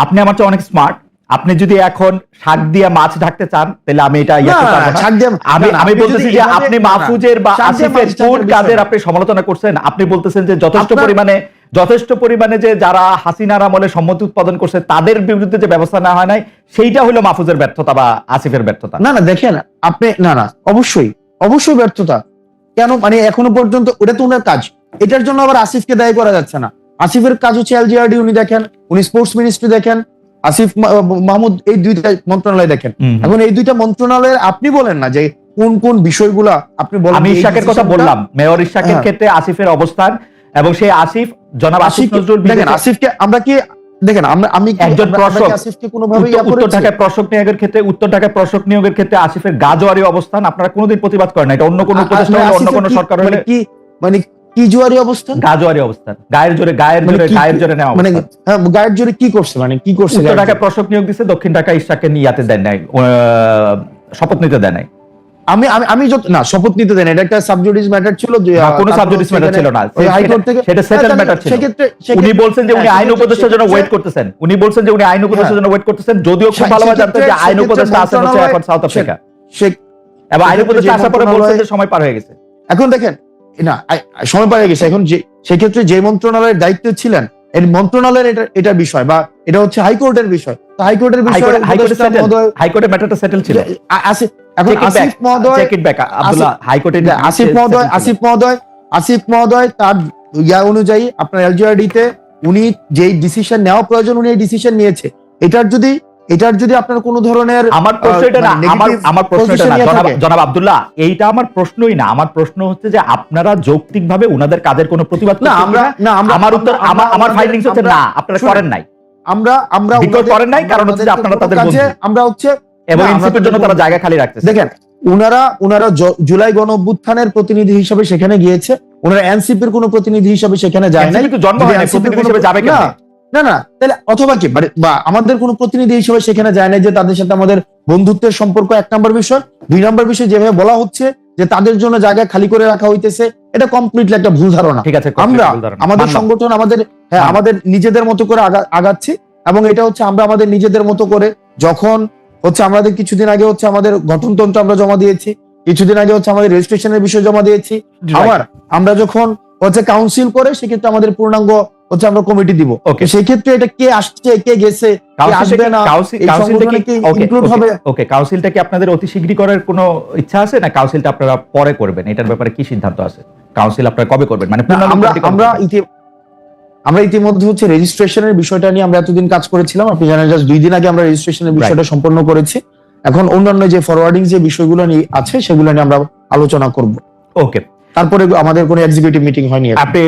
আপনি আমার চেয়ে অনেক স্মার্ট। আপনি যদি এখন শাক দিয়ে মাছ ঢাকতে চান তাহলে আমি এটা আমি বলতেছি যে আপনি মাহফুজের বা আসিফের কোন কাজের আপনি সমালোচনা করছেন? আপনি বলতেছেন যে যথেষ্ট পরিমাণে যে যারা হাসিনার আমলে সম্মতি উৎপাদন করছে তাদের বিরুদ্ধে যে ব্যবস্থা নেওয়া হয় নাই, সেইটা হলো মাহফুজের ব্যর্থতা বা আসিফের ব্যর্থতা। না দেখেন আপনি, না অবশ্যই ব্যর্থতা। কেন? মানে এখনো পর্যন্ত ওটা তো ওনার কাজ, এটার জন্য আবার আসিফকে দায়ী করা যাচ্ছে না। আসিফের কাজ হচ্ছে এলজিআরডি উনি দেখেন, উনি স্পোর্টস মিনিস্ট্রি দেখেন, আসিফ মাহমুদ এই দুইটা মন্ত্রণালয় দেখেন। এখন এই দুইটা মন্ত্রণালয়ের আপনি বলেন না যে কোন কোন বিষয়গুলা আপনি বলেন। আমি ইশাকের কথা বললাম, মেয়র ইশাকের ক্ষেত্রে আসিফের অবস্থান এবং সেই আসিফ জনাব আসিফ নজরুল দেখেন আসিফকে আমরা কি দেখেন আমি একজন প্রশাসক আসিফকে কোনোভাবে উত্তর ঢাকায় প্রশাসক নিয়োগের ক্ষেত্রে প্রশাসক নিয়োগের ক্ষেত্রে আসিফের গাজোয়ারি অবস্থান আপনারা কোনোদিন প্রতিবাদ করেন না। এটা অন্য কোনো উপদেষ্টা হলে অন্য কোনো সরকার হলে কি মানে কি জোয়ারি অবস্থান, গাজোয়ারি অবস্থান, গায়ের জোরে নেওয়া মানে গায়ের জোরে কি করছে? মানে কি করছে? উত্তর ঢাকায় প্রশাসক নিয়োগ দিচ্ছে, দক্ষিণ ঢাকায় ইশাককে নিয়াতে দেন নাই, শপথ নিতে দেন নাই। আমি না শপথ নিতে দেন, এটা একটা সাবজুডিস ম্যাটার ছিল, যে কোনো সাবজুডিস ম্যাটার ছিল না, হাইকোর্ট থেকে সেটা সেটেল ম্যাটার ছিল। উনি বলছেন যে উনি আইন উপদেষ্টার জন্য ওয়েট করতেছেন, যদিও খুব ভালোভাবে জানতেন যে আইন উপদেষ্টা আছেন হচ্ছে এখন সাউথ আফ্রিকা, এবং আইন উপদেষ্টা আসার পরে বলছেন যে সময় পার হয়ে গেছে। এখন দেখেন না সময় পার হয়ে গেছে, এখন যে সেক্ষেত্রে যে মন্ত্রণালয়ের দায়িত্ব ছিলেন এই মন্ত্রণালয়ের এটা বিষয় বা এটা হচ্ছে হাইকোর্টের বিষয়, তো হাইকোর্টের বিষয় হাইকোর্টের ম্যাটারটা সেটেল ছিল। এখন আসিফ মহোদয় তার ইয়া অনুযায়ী আপনার এলজিআরডি তে উনি যেই ডিসিশন নেওয়া প্রয়োজন উনি এই ডিসিশন নিয়েছে। এটার যদি আপনার কোনো ধরনের আমার প্রশ্ন এটা না, আমার প্রশ্ন এটা না জনাব আব্দুল্লাহ, এইটা আমার প্রশ্নই না। আমার প্রশ্ন হচ্ছে যে আপনারা যৌক্তিকভাবে উনাদের কাজের কোনো প্রতিবাদ না আমার উত্তর আমার ফাইন্ডিংস হচ্ছে না, আপনারা করেন নাই, আমরা করেন নাই, কারণ হচ্ছে যে আপনারা তাদের বন্ধু, আমরা হচ্ছে এবং এনসিপির জন্য তারা জায়গা খালি রাখতেছে। দেখেন উনারা জুলাই গণ অভ্যুত্থানের প্রতিনিধি হিসেবে সেখানে গিয়েছে, ওনারা এনসিপির কোনো প্রতিনিধি হিসেবে সেখানে যায় নাই, জন্ম হয় নাই, প্রতিনিধি হিসেবে যাবে কেন? না তাহলে অথবা কি বা আমাদের কোনো প্রতিনিধি হিসেবে সেখানে যায় না, যে তাদের সাথে আমাদের বন্ধুত্বের সম্পর্ক 1 নম্বর বিষয়। 2 নম্বর বিষয় যেভাবে বলা হচ্ছে যে তাদের জন্য জায়গা খালি করে রাখা হইতেছে, এটা কমপ্লিটলি একটা ভুল ধারণা। ঠিক আছে, আমরা আমাদের সংগঠন আমাদের নিজেদের মতো করে আগাচ্ছি, এবং এটা হচ্ছে আমরা আমাদের নিজেদের মতো করে যখন হচ্ছে আমাদের কিছুদিন আগে হচ্ছে আমাদের গঠনতন্ত্র আমরা জমা দিয়েছি, কিছুদিন আগে হচ্ছে আমাদের রেজিস্ট্রেশনের বিষয় জমা দিয়েছি, আবার আমরা যখন হচ্ছে কাউন্সিল করে সেক্ষেত্রে আমাদের পূর্ণাঙ্গ হচ্ছে আমরা কমিটি দিব। সেই ক্ষেত্রে এটা কে আসছে কে গেছে আসবে না, কাউন্সিলটা কি আপনাদের অতি শীঘ্রই করার কোনো ইচ্ছা আছে না কাউন্সিলটা আপনারা পরে করবেন? এটার ব্যাপারে কি সিদ্ধান্ত আছে? কাউন্সিল আপনারা কবে করবেন? মানে আমরা ইতিমধ্যে হচ্ছে রেজিস্ট্রেশনের বিষয়টা নিয়ে আমরা এতদিন কাজ করেছিলাম, আপনি জানেন জাস্ট 2 দিন আগে আমরা রেজিস্ট্রেশনের বিষয়টা সম্পন্ন করেছি। এখন অন্যান্য যে ফরওয়ার্ডিং যে বিষয়গুলো নিয়ে আছে সেগুলো নিয়ে আমরা আলোচনা করব। ওকে, তারপরে আমাদের কোনো এক্সিকিউটিভ মিটিং হয়নি। আপনি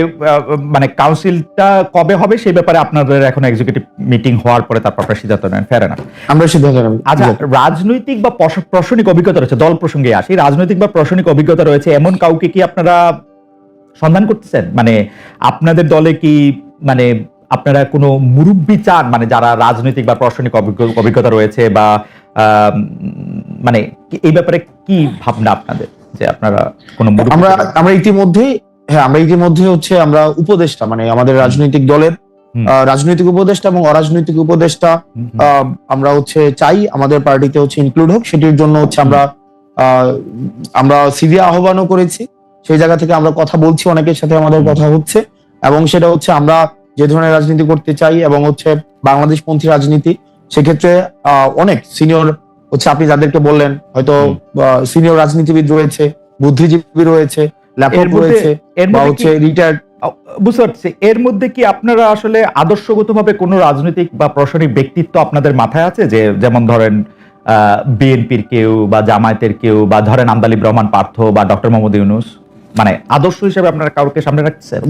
মানে কাউন্সিলটা কবে হবে সেই ব্যাপারে আপনাদের এখন এক্সিকিউটিভ মিটিং হওয়ার পরে তারপর আপনারা সিদ্ধান্ত নেন, ফের না? আমরা সিদ্ধান্ত নেব। আচ্ছা, রাজনৈতিক বা প্রশাসনিক অভিজ্ঞতা রয়েছে, দল প্রসঙ্গে আসি, রাজনৈতিক বা প্রশাসনিক অভিজ্ঞতা রয়েছে এমন কাউকে কি আপনারা সন্ধান করতেছেন? মানে আপনাদের দলে কি মানে আপনারা কোনো মুরব্বি চান, মানে যারা রাজনৈতিক বা প্রশাসনিক অভিজ্ঞতা রয়েছে, বা মানে এই ব্যাপারে কি ভাবনা আপনাদের, যে আপনারা কোনো আমরা ইতিমধ্যে হচ্ছে আমরা উপদেষ্টা মানে আমাদের রাজনৈতিক দলের রাজনৈতিক উপদেষ্টা এবং অরাজনৈতিক উপদেষ্টা আমরা হচ্ছে চাই আমাদের পার্টিতে হচ্ছে ইনক্লুড হোক। সেটির জন্য হচ্ছে আমরা সিভি আহ্বানও করেছি, সেই জায়গা থেকে আমরা কথা বলছি, অনেকের সাথে আমাদের কথা হচ্ছে, এবং সেটা হচ্ছে আমরা যে ধরনের রাজনীতি করতে চাই এবং হচ্ছে বাংলাদেশপন্থী রাজনীতি, সেক্ষেত্রে অনেক সিনিয়র হচ্ছে আপনি যাদেরকে বললেন হয়তো সিনিয়র রাজনীতিবিদ রয়েছে, বুদ্ধিজীবী রয়েছে, লেখক রয়েছে, বা হচ্ছে রিটায়ার্ড, বুঝতে পারছি। এর মধ্যে কি আপনারা আসলে আদর্শগতভাবে কোনো রাজনৈতিক বা প্রশাসনিক ব্যক্তিত্ব আপনাদের মাথায় আছে, যে যেমন ধরেন বিএনপির কেউ বা জামায়াতের কেউ, বা ধরেন আন্দালিব রহমান পার্থ বা ডক্টর মোহাম্মদ ইউনূস, মানে আদর্শ হিসেবে আপনারা কাউকে সামনে রাখছেন?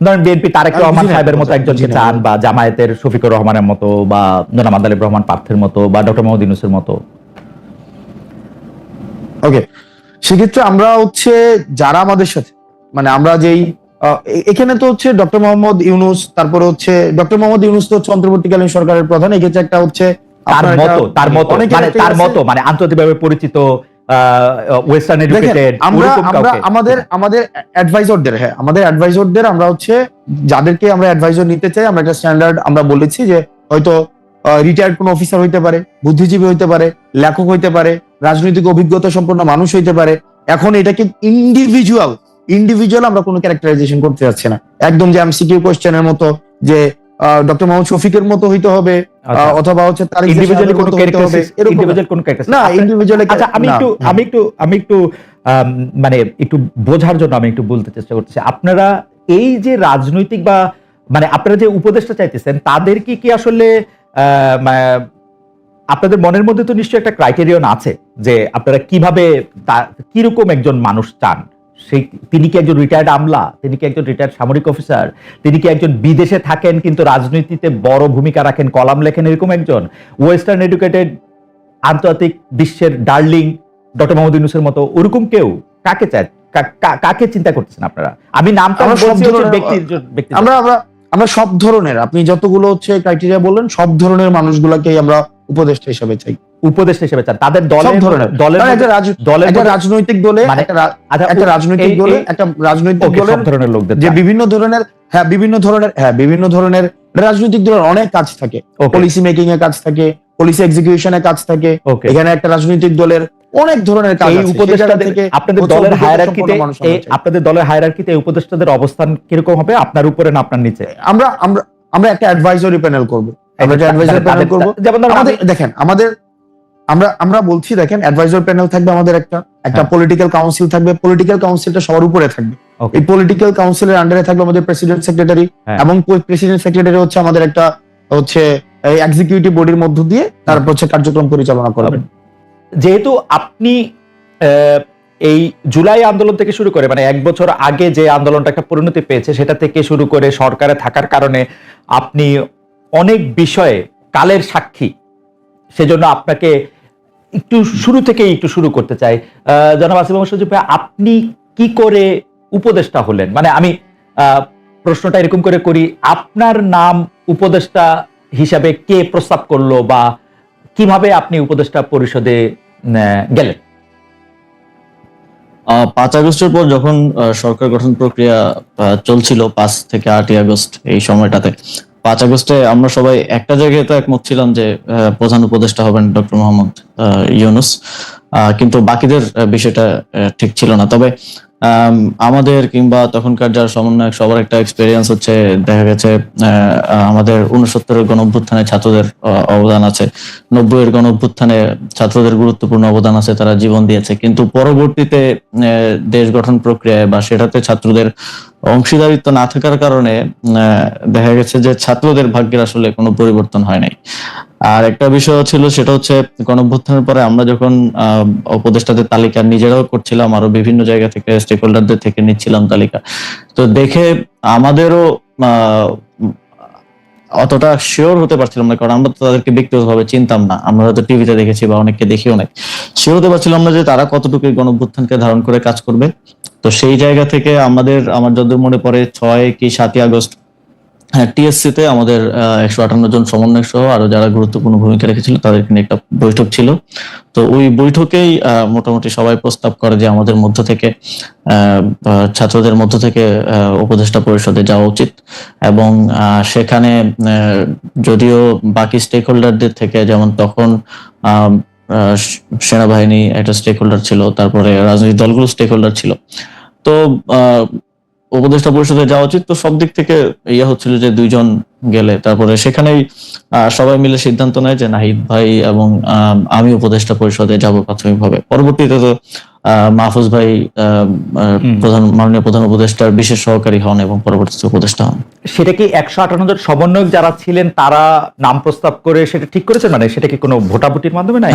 ধরেন বিএনপি তারেক রহমান সাহেবের মতো একজনকে চান, বা জামায়াতের শফিকুর রহমানের মতো, বা জনাব আন্দালিব রহমান পার্থের মতো, বা ডক্টর মোহাম্মদ ইউনূসের মতো? ওকে, সেক্ষেত্রে আমরা হচ্ছে যারা আমাদের সাথে মানে আমরা যেই এখানে তো হচ্ছে ডক্টর মোহাম্মদ ইউনূস, তারপরে হচ্ছে ডক্টর মোহাম্মদ ইউনূস তো হচ্ছে অন্তর্বর্তীকালীন সরকারের প্রধান, এক্ষেত্রে একটা হচ্ছে তার মতো মানে আন্তর্জাতিকভাবে পরিচিত ওয়েস্টার্ন দেখেন, এডুকেটেড আমরা আমাদের অ্যাডভাইজরদের আমরা হচ্ছে যাদেরকে আমরা অ্যাডভাইজর নিতে চাই, আমরা একটা স্ট্যান্ডার্ড আমরা বলেছি যে হয়তো রিটায়ার্ড কোনো অফিসার হইতে পারে, বুদ্ধিজীবী হইতে পারে, লেখক হইতে পারে, রাজনৈতিক অভিজ্ঞতা সম্পন্ন মানুষ হইতে পারে। এখন এটাকে ইন্ডিভিজুয়াল আমরা কোনো ক্যারেক্টারাইজেশন করতে যাচ্ছি না, একদম যে এমসিকিউ কোশ্চেনের মতো যে ডক্টর মোহাম্মদ শফিকের মতো হইতে হবে, অথবা হচ্ছে তার ইন্ডিভিজুয়ালি কোনো ক্যারেক্টার না, ইন্ডিভিজুয়ালি। আচ্ছা, আমি একটু মানে একটু বোঝার জন্য আমি একটু বলতে চেষ্টা করতেছি, আপনারা এই যে রাজনৈতিক বা মানে আপনারা যে উপদেষ্টা চাইতেছেন তাদের কি আসলে আপনাদের মনের মধ্যে তো নিশ্চয়ই একটা ক্রাইটেরিয়ন আছে যে আপনারা কিভাবে কিরকম একজন মানুষ চান? সেই তিনি কি একজন রিটায়ার্ড আমলা, তিনি কি একজন রিটায়ার্ড সামরিক অফিসার, তিনি কি একজন বিদেশে থাকেন কিন্তু রাজনীতিতে বড় ভূমিকা রাখেন, কলাম লেখেন, এরকম একজন ওয়েস্টার্ন এডুকেটেড আন্তর্জাতিক বিশ্বের ডার্লিং ডক্টর মোহাম্মদ ইউনূসের মতো ওরকম কেউ? কাকে চায়, কাকে চিন্তা করতেছেন আপনারা? আমি নামটা আমরা সব ধরনের, আপনি যতগুলো হচ্ছে ক্রাইটেরিয়া বললেন, সব ধরনের মানুষগুলোকেই আমরা উপদেষ্টা হিসেবে চাই। উপদেষ্টা হিসেবে চান তাদের একটা রাজনৈতিক দলে সব ধরনের লোকদের যে বিভিন্ন ধরনের রাজনৈতিক দলের অনেক কাজ থাকে, পলিসি মেকিং এর কাজ থাকে, পলিসি এক্সিকিউশনের কাজ থাকে। এখানে একটা রাজনৈতিক দলের অনেক ধরনের কাজ আছে। উপদেষ্টাদের আপনাদের দলের হায়ারার্কিতে এই উপদেষ্টাদের অবস্থান কিরকম হবে, আপনার উপরে না আপনার নিচে? আমরা একটা অ্যাডভাইজরি প্যানেল করব। যেমন দেখেন আমরা বলছি, দেখেন অ্যাডভাইজর প্যানেল থাকবে, আমাদের একটা পলিটিক্যাল কাউন্সিল থাকবে, পলিটিক্যাল কাউন্সিলটা সবার উপরে থাকবে। এই পলিটিক্যাল কাউন্সিলের আন্ডারে থাকবে আমাদের প্রেসিডেন্ট সেক্রেটারি, এবং প্রেসিডেন্ট সেক্রেটারি হচ্ছে আমাদের একটা হচ্ছে এক্সিকিউটিভ বডির মধ্য দিয়ে তারপর হচ্ছে কার্যক্রম পরিচালনা করবেন। যেহেতু আপনি এই জুলাই আন্দোলন থেকে শুরু করে মানে এক বছর আগে যে আন্দোলনটা একটা পরিণতি পেয়েছে সেটা থেকে শুরু করে সরকারে থাকার কারণে আপনি অনেক বিষয়ে কালের সাক্ষী, সেজন্য আপনাকে একটু শুরু থেকেই একটু শুরু করতে চাই। জনাব আসিফ মোহাম্মদ সজীব ভাই, আপনি কি করে উপদেষ্টা হলেন? মানে আমি প্রশ্নটা এরকম করে করি, আপনার নাম উপদেষ্টা হিসাবে কে প্রস্তাব করলো বা কিভাবে আপনি উপদেষ্টা পরিষদে গেলেন? 5 আগস্টের পর যখন সরকার গঠন প্রক্রিয়া চলছিল, 5 থেকে 8 আগস্ট এই সময়টাতে, 5 আগস্টে আমরা সবাই একটা জায়গায় তো একমত ছিলাম যে প্রধান উপদেষ্টা হবেন ডক্টর মোহাম্মদ ইউনূস, কিন্তু বাকিদের বিষয়টা ঠিক ছিল না। তবে আমাদের কিংবা তখনকার যারা সমন্বয়ক সবার একটা এক্সপেরিয়েন্স হচ্ছে, দেখা গেছে আমাদের 69-এর গণ অভ্যুত্থানে ছাত্রদের অবদান আছে, 90-এর গণ অভ্যুত্থানে ছাত্রদের গুরুত্বপূর্ণ অবদান আছে, তারা জীবন দিয়েছে। কিন্তু পরবর্তীতে দেশ গঠন প্রক্রিয়ায় বা সেটাতে ছাত্রদের অংশীদারিত্ব না থাকার কারণে দেখা গেছে যে ছাত্রদের ভাগ্যের আসলে কোনো পরিবর্তন হয় নাই। আর একটা বিষয় ছিল, সেটা হচ্ছে গণঅভ্যুত্থানের পরে আমরা যখন উপদেষ্টাদের তালিকা নিজেরাও করছিলাম, আরো বিভিন্ন জায়গা থেকে স্টেক হোল্ডারদের থেকে নিচ্ছিলাম তালিকা, তো দেখে আমাদেরও অতটা শিওর হতে পারছিলাম না, কারণ আমরা তো তাদেরকে ব্যক্তিগতভাবে চিনতাম না, আমরা হয়তো টিভিতে দেখেছি বা অনেককে দেখিও নাই, শিওর হতে পারছিলাম না যে তারা কতটুকু গণঅভ্যুত্থানকে ধারণ করে কাজ করবে। তো সেই জায়গা থেকে আমার যতদূর মনে পড়ে 6 কি 7 আগস্ট টিএসসি তে আমাদের 158 জন সমন্বয়ক সহ আরো যারা গুরুত্বপূর্ণ ভূমিকা রেখেছিল তাদেরকে নিয়ে একটা বৈঠক ছিল। তো ওই বৈঠকেই মোটামুটি সবাই প্রস্তাব করে যে আমাদের মধ্য থেকে ছাত্রদের মধ্য থেকে উপদেষ্টা পরিষদে যাওয়া উচিত, এবং সেখানে যদিও বাকি স্টেক হোল্ডারদের থেকে, যেমন তখন সেনাবাহিনী একটা স্টেক হোল্ডার ছিল, তারপরে রাজনৈতিক দলগুলো স্টেক হোল্ডার ছিল, তো উপদেষ্টা পরিষদে যাওয়া উচিত। তো সব দিক থেকে হচ্ছিল যে 2 জন গেলে, তারপরে সেখানেই সবাই মিলে সিদ্ধান্ত নেয় যে নাহিদ ভাই এবং আমি উপদেষ্টা পরিষদে যাব প্রাথমিকভাবে। পরবর্তীতে তো মাহফুজ ভাই মাননীয় প্রধান উপদেষ্টার বিশেষ সহকারী হন এবং পরবর্তীতে উপদেষ্টা হন। সেটা কি 158 জন সমন্বয়ক যারা ছিলেন তারা নাম প্রস্তাব করে সেটা ঠিক করেছেন, মানে সেটা কি কোনো ভোটাভুটির মাধ্যমে? না,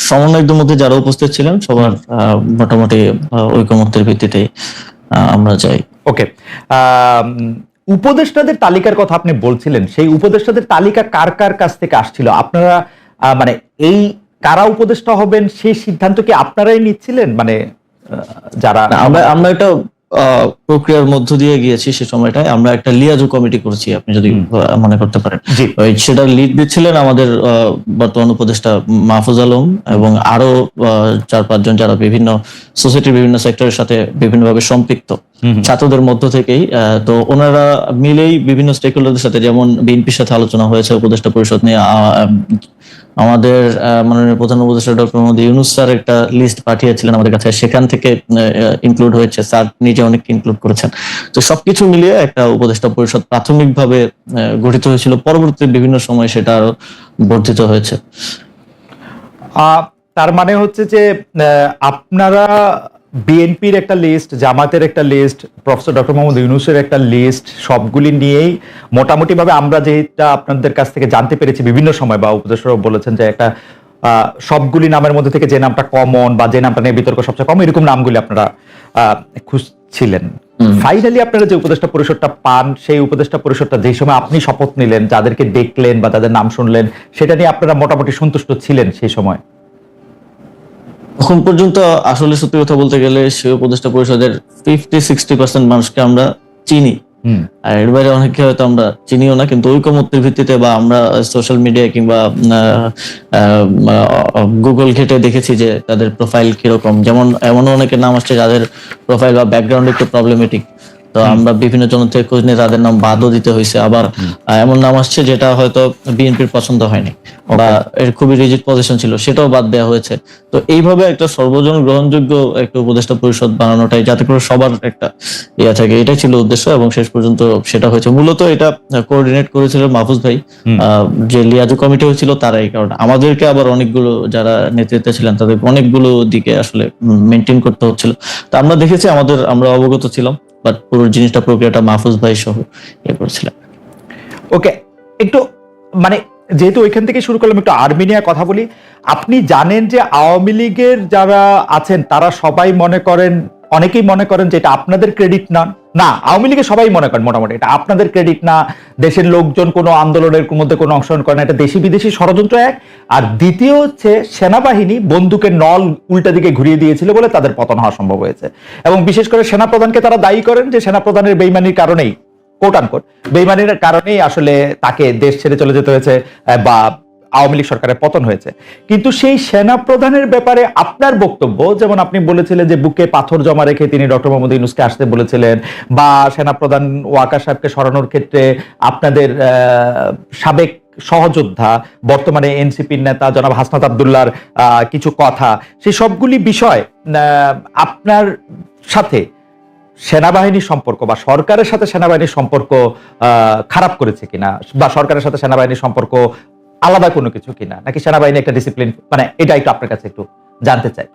সমন্বয়কদের মধ্যে যারা উপস্থিত ছিলেন সবার মোটামুটি ঐকমত্যের ভিত্তিতে আমরা যাই। ওকে, উপদেষ্টাদের তালিকার কথা আপনি বলছিলেন, সেই উপদেষ্টাদের তালিকা কার কার কাছ থেকে আসছিল? আপনারা মানে এই কারা উপদেষ্টা হবেন সেই সিদ্ধান্ত কি আপনারাই নিচ্ছিলেন? মানে যারা আমরা একটা প্রক্রিয়ার মধ্য দিয়ে গিয়েছি সে সময়টায়। আমরা একটা লিয়াজু কমিটি করেছি, আপনি যদি মনে করতে পারেন। জি। সেটার লিড দিচ্ছিলেন আমাদের বর্তমান উপদেষ্টা মাহফুজ আলম এবং আরো 4-5 জন যারা বিভিন্ন সোসাইটির বিভিন্ন সেক্টরের সাথে বিভিন্নভাবে সম্পৃক্ত ছাত্রদের মধ্য থেকেই। তো ওনারা মিলেই বিভিন্ন স্টেক হোল্ডারদের সাথে, যেমন বিএনপির সাথে আলোচনা হয়েছে উপদেষ্টা পরিষদ নিয়ে। আমাদের মাননীয় প্রধান উপদেষ্টা ডক্টর মোহাম্মদ ইউনূস স্যার একটা লিস্ট পাঠিয়েছিলেন আমাদের কাছে, সেখান থেকে ইনক্লুড হয়েছে, স্যার নিজে অনেক ইনক্লুড করেছেন। তো সবকিছু মিলিয়ে একটা উপদেষ্টা পরিষদ প্রাথমিকভাবে গঠিত হয়েছিল, পরবর্তী বিভিন্ন সময় সেটা আরো বর্ধিত হয়েছে। তার মানে হচ্ছে যে আপনারা বিএনপির একটা লিস্ট, জামাতের একটা লিস্ট, প্রফেসর ডক্টর মোহাম্মদ ইউনূসের একটা লিস্ট, সবগুলি নিয়েই মোটামুটি ভাবে আমরা যেটা আপনাদের কাছ থেকে জানতে পেরেছি বিভিন্ন সময়, বা উপদেষ্টারাও বলেছেন যে একটা সবগুলি নামের মধ্যে থেকে যে নামটা কমন বা যে নামটা নিয়ে বিতর্ক সবচেয়ে কম, এরকম নামগুলি আপনারা খুঁজছিলেন। ফাইনালি আপনারা যে উপদেষ্টা পরিষদটা পান, সেই উপদেষ্টা পরিষদটা যেই সময় আপনি শপথ নিলেন, যাদেরকে দেখলেন বা তাদের নাম শুনলেন, সেটা নিয়ে আপনারা মোটামুটি সন্তুষ্ট ছিলেন সেই সময়? এখন পর্যন্ত আসলে সত্যি কথা বলতে গেলে সেই উপদেষ্টা পরিষদের 50-60% মানুষকে আমরা চিনি, আর এর বাইরে অনেকে হয়তো আমরা চিনিও না। কিন্তু ঐকমত্যের ভিত্তিতে বা আমরা সোশ্যাল মিডিয়া কিংবা গুগল ঘেটে দেখেছি যে তাদের প্রোফাইল কিরকম। যেমন এমন অনেকের নাম আসছে যাদের প্রোফাইল বা ব্যাকগ্রাউন্ড একটু প্রবলেমেটিক, তো আমরা বিভিন্ন জন থেকে খোঁজ নিয়ে তাদের নাম বাদও দিতে হয়েছে। আবার এমন নাম আসছে যেটা হয়তো বিএনপির পছন্দ হয়নি বা এর খুবই রিজিড পজিশন ছিল, সেটাও বাদ দেওয়া হয়েছে। তো এইভাবে একটা সর্বজন গ্রহণযোগ্য একটা উপদেষ্টা পরিষদ বানানোটাই, যাতে করে সবার একটা ইয়ে থাকে, এটাই ছিল উদ্দেশ্য এবং শেষ পর্যন্ত সেটা হয়েছে। মূলত এটা কোঅর্ডিনেট করেছিল মাহফুজ ভাই, যে লিয়াজু কমিটি হয়েছিল তারাই। কারণ আমাদেরকে আবার অনেকগুলো যারা নেতৃত্বে ছিলেন তাদের অনেকগুলো দিকে আসলে মেনটেন করতে হচ্ছিল। তো আমরা দেখেছি, আমরা অবগত ছিলাম, বাট পুরো জিনিসটা প্রক্রিয়াটা মাহফুজ ভাই সহ ইয়ে করেছিলেন। ওকে, একটু মানে যেহেতু ওইখান থেকে শুরু করলাম, একটু আর্মেনিয়া কথা বলি। আপনি জানেন যে আওয়ামী লীগের যারা আছেন তারা সবাই মনে করেন, অনেকেই মনে করেন যে এটা আপনাদের ক্রেডিট না। না, আওয়ামী লীগের সবাই মনে করেন মোটামুটি এটা আপনাদের ক্রেডিট না, দেশের লোকজন কোনো আন্দোলনের মধ্যে কোনো অংশগ্রহণ করে না, এটা দেশি বিদেশি ষড়যন্ত্র এক। আর দ্বিতীয় হচ্ছে সেনাবাহিনী বন্দুকের নল উল্টা দিকে ঘুরিয়ে দিয়েছিল বলে তাদের পতন হওয়া সম্ভব হয়েছে। এবং বিশেষ করে সেনাপ্রধানকে তারা দায়ী করেন যে সেনাপ্রধানের বেইমানির কারণেই, কোট আনকোট বেইমানির কারণেই আসলে তাকে দেশ ছেড়ে চলে যেতে হয়েছে বা আওয়ামী লীগ সরকারের পতন হয়েছে। কিন্তু সেই সেনা প্রধানের ব্যাপারে আপনার বক্তব্য, যেমন আপনি বলেছিলেন যে বুকে পাথর জমা রেখে তিনি ডক্টর মোহাম্মদ ইউনূসকে আসতে বলেছিলেন, বা সেনা প্রধান ওয়াকার সাহেবকে সরানোর ক্ষেত্রে আপনাদের সাবেক সহযোদ্ধা বর্তমানে এনসিপির নেতা জনাব হাসনাত আব্দুল্লাহর কিছু কথা, সেই সবগুলি বিষয় আপনার সাথে সেনাবাহিনীর সম্পর্ক বা সরকারের সাথে সেনাবাহিনীর সম্পর্ক খারাপ করেছে কিনা, বা সরকারের সাথে সেনাবাহিনীর সম্পর্ক আলাদা কোনো কিছু কিনা, নাকি সেনাবাহিনী একটা ডিসিপ্লিন, মানে এটা একটু আপনার কাছে একটু জানতে চাই।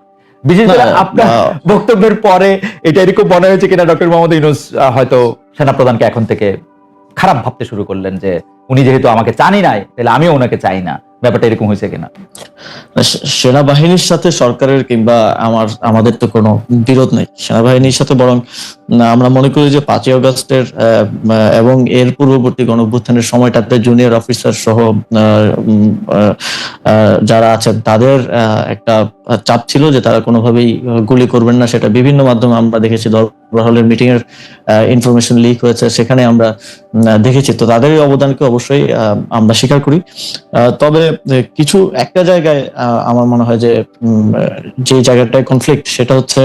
বিশেষ করে আপনার বক্তব্যের পরে এটা এরকম মনে হয়েছে কিনা ডক্টর মোহাম্মদ ইউনূস হয়তো সেনাপ্রধানকে এখন থেকে খারাপ ভাবতে শুরু করলেন যে উনি যেহেতু আমাকে চানি নাই তাহলে আমিও ওনাকে চাই না, ব্যাপারটা এরকম হয়েছে কিনা? সেনাবাহিনীর সাথে সরকারের কিংবা আমাদের তো কোনো বিরোধ নেই সেনাবাহিনীর সাথে। বরং আমরা মনে করি যে 5ই আগস্টের এবং এর পূর্ববর্তী গণঅভ্যুত্থানের সময়টাতে জুনিয়র অফিসার সহ যারা আছেন তাদের একটা চাপ ছিল যে তারা কোনোভাবেই গুলি করবেন না। সেটা বিভিন্ন মাধ্যমে আমরা দেখেছি, দরবার হলের মিটিং এর ইনফরমেশন লিক হয়েছে, সেখানে আমরা দেখেছি। তো তাদের অবদানকে অবশ্যই আমরা স্বীকার করি। তবে কিছু একটা জায়গায় আমার মনে হয় যে জায়গাটায় কনফ্লিক্ট, সেটা হচ্ছে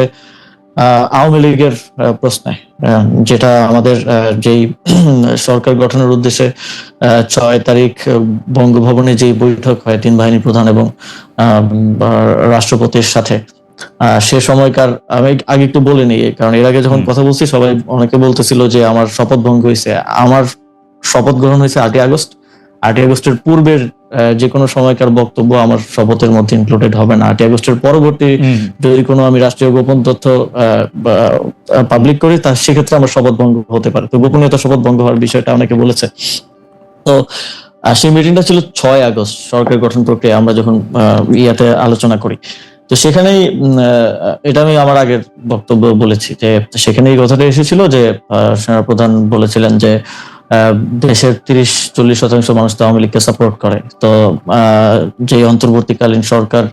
আওয়ামী লীগের প্রশ্নে, যেটা আমাদের যেই সরকার গঠনের উদ্দেশ্যে 6 তারিখ বঙ্গভবনে যে বৈঠক হয় 3 বাহিনী প্রধান এবং রাষ্ট্রপতির সাথে, সে সময়কার আমি আগে একটু বলে নিই, কারণ এর আগে যখন কথা বলছি সবাই অনেকে বলতেছিল যে আমার শপথ ভঙ্গ হয়েছে। আমার শপথ গ্রহণ হয়েছে 8ই আগস্ট। 8ই আগস্টের পূর্বের যে কোনো সময়কার বক্তব্য আমার শপথের মধ্যে ইনক্লুডেড হবে না। 8ই আগস্টের পরবর্তী যদি কোনো আমি রাষ্ট্রীয় গোপন তথ্য পাবলিক করি, তা সেক্ষেত্রে আমার শপথ ভঙ্গ হতে পারে। তো গোপনীয়তা শপথ ভঙ্গ হওয়ার বিষয়টা অনেকে বলেছে। তো সেই মিটিংটা ছিল 6 আগস্ট, সরকার গঠন প্রক্রিয়া আমরা যখন ইয়াতে আলোচনা করি। তো সেখানেই এটা আমি আমার আগের বক্তব্য বলেছি যে সেখানে এই কথাটা এসেছিল যে সেনাপ্রধান বলেছিলেন যে দেশের 30-40% মানুষ তো আওয়ামী লীগকে সাপোর্ট করে। তো যে অন্তর্বর্তীকালীন সরকার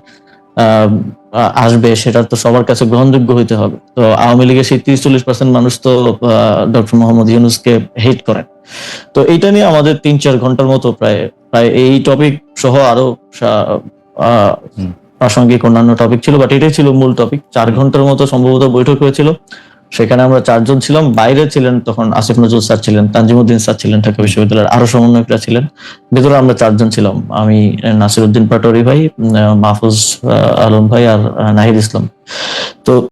আসবে সেটা তো সবার কাছে গ্রহণযোগ্য হইতে হবে। তো আওয়ামী লীগের সেই 30-40% মানুষ তো ডক্টর মোহাম্মদ ইউনূসকে হেট করেন। তো এইটা নিয়ে আমাদের 3-4 ঘন্টার মতো প্রায় প্রায় এই টপিক সহ আরো আহ, হুম। প্রাসঙ্গিক অন্যান্য টপিক ছিল, বাট এটাই ছিল মূল টপিক। 4 ঘন্টার মতো সম্ভবত বৈঠক হয়েছিল। সেখানে আমরা 4 জন ছিলাম। বাইরে ছিলেন তখন আসিফ নজরুল স্যার ছিলেন, তানজিমউদ্দিন স্যার ছিলেন ঢাকা বিশ্ববিদ্যালয়ের, আরো সমন্বয়করা ছিলেন। ভেতরে আমরা 4 জন ছিলাম, আমি, নাসিরউদ্দিন পাটোয়ারি ভাই, মাহফুজ আলম ভাই আর নাহিদ ইসলাম। তো